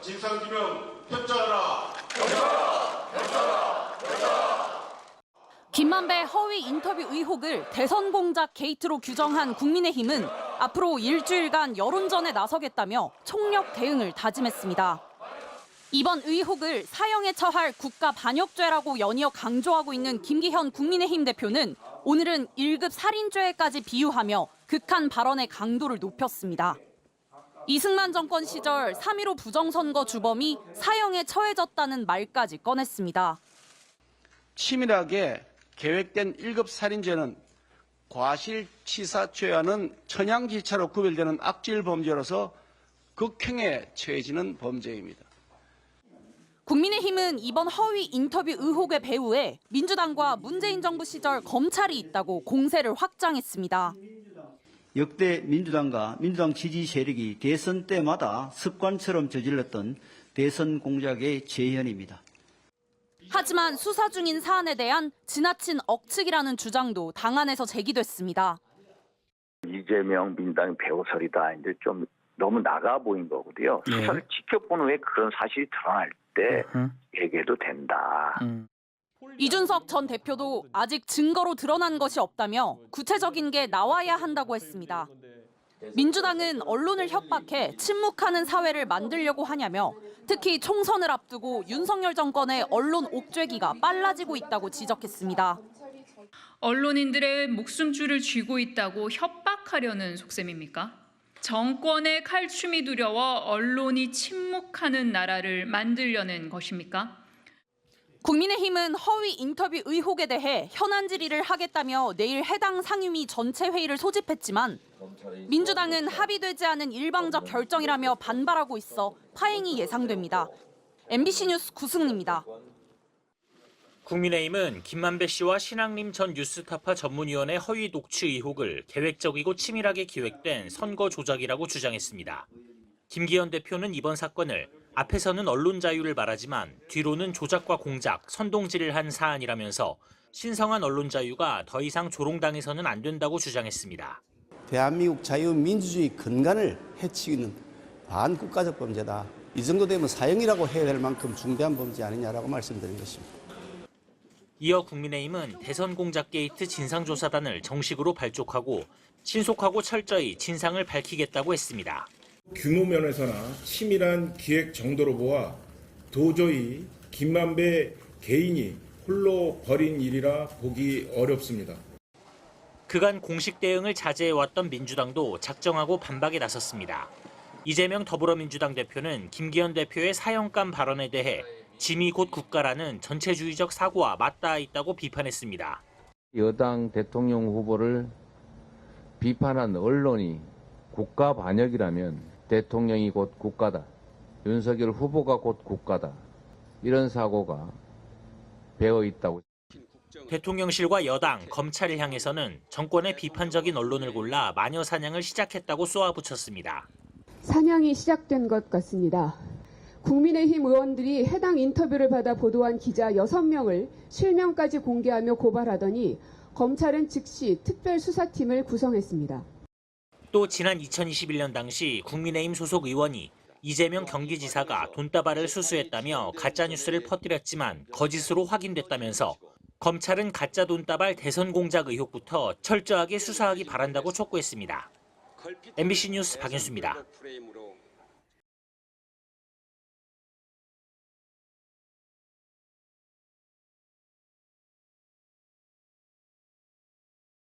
진상규명 협조하라. 김만배 허위 인터뷰 의혹을 대선 공작 게이트로 규정한 국민의힘은 앞으로 일주일간 여론전에 나서겠다며 총력 대응을 다짐했습니다. 이번 의혹을 사형에 처할 국가반역죄라고 연이어 강조하고 있는 김기현 국민의힘 대표는 오늘은 1급 살인죄까지 비유하며 극한 발언의 강도를 높였습니다. 이승만 정권 시절 3.15 부정선거 주범이 사형에 처해졌다는 말까지 꺼냈습니다. 치밀하게 계획된 1급 살인죄는 과실치사죄와는 천양지차로 구별되는 악질 범죄로서 극형에 처해지는 범죄입니다. 국민의힘은 이번 허위 인터뷰 의혹의 배후에 민주당과 문재인 정부 시절 검찰이 있다고 공세를 확장했습니다. 역대 민주당과 민주당 지지 세력이 대선 때마다 습관처럼 저질렀던 대선 공작의 재현입니다. 하지만 수사 중인 사안에 대한 지나친 억측이라는 주장도 당 안에서 제기됐습니다. 이재명 민당의 배후설이다. 이제 좀 너무 나가 보인 거고요. 수사를 지켜본 후에 그런 사실이 드러날 때 얘기해도 된다. 이준석 전 대표도 아직 증거로 드러난 것이 없다며 구체적인 게 나와야 한다고 했습니다. 민주당은 언론을 협박해 침묵하는 사회를 만들려고 하냐며 특히 총선을 앞두고 윤석열 정권의 언론 옥죄기가 빨라지고 있다고 지적했습니다. 언론인들의 목숨줄을 쥐고 있다고 협박하려는 속셈입니까? 정권의 칼춤이 두려워 언론이 침묵하는 나라를 만들려는 것입니까? 국민의힘은 허위 인터뷰 의혹에 대해 현안 질의를 하겠다며 내일 해당 상임위 전체 회의를 소집했지만 민주당은 합의되지 않은 일방적 결정이라며 반발하고 있어 파행이 예상됩니다. MBC 뉴스 구승리입니다. 국민의힘은 김만배 씨와 신앙림 전 뉴스타파 전문위원회 허위 녹취 의혹을 계획적이고 치밀하게 기획된 선거 조작이라고 주장했습니다. 김기현 대표는 이번 사건을 앞에서는 언론 자유를 말하지만 뒤로는 조작과 공작, 선동질을 한 사안이라면서 신성한 언론 자유가 더 이상 조롱당해서는 안 된다고 주장했습니다. 대한민국 자유민주주의 근간을 해치는 반국가적 범죄다. 이 정도 되면 사형이라고 해야 될 만큼 중대한 범죄 아니냐라고 말씀드린 것입니다. 이어 국민의힘은 대선 공작 게이트 진상조사단을 정식으로 발족하고 신속하고 철저히 진상을 밝히겠다고 했습니다. 규모 면에서나 치밀한 기획 정도로 보아 도저히 김만배 개인이 홀로 벌인 일이라 보기 어렵습니다. 그간 공식 대응을 자제해왔던 민주당도 작정하고 반박에 나섰습니다. 이재명 더불어민주당 대표는 김기현 대표의 사형감 발언에 대해 짐이 곧 국가라는 전체주의적 사고와 맞닿아 있다고 비판했습니다. 여당 대통령 후보를 비판한 언론이 국가 반역이라면 대통령이 곧 국가다. 윤석열 후보가 곧 국가다. 이런 사고가 배어 있다고. 대통령실과 여당, 검찰을 향해서는 정권의 비판적인 언론을 골라 마녀 사냥을 시작했다고 쏘아붙였습니다. 사냥이 시작된 것 같습니다. 국민의힘 의원들이 해당 인터뷰를 받아 보도한 기자 6명을 실명까지 공개하며 고발하더니 검찰은 즉시 특별수사팀을 구성했습니다. 또 지난 2021년 당시 국민의힘 소속 의원이 이재명 경기지사가 돈다발을 수수했다며 가짜뉴스를 퍼뜨렸지만 거짓으로 확인됐다면서 검찰은 가짜 돈다발 대선 공작 의혹부터 철저하게 수사하기 바란다고 촉구했습니다. MBC 뉴스 박윤수입니다.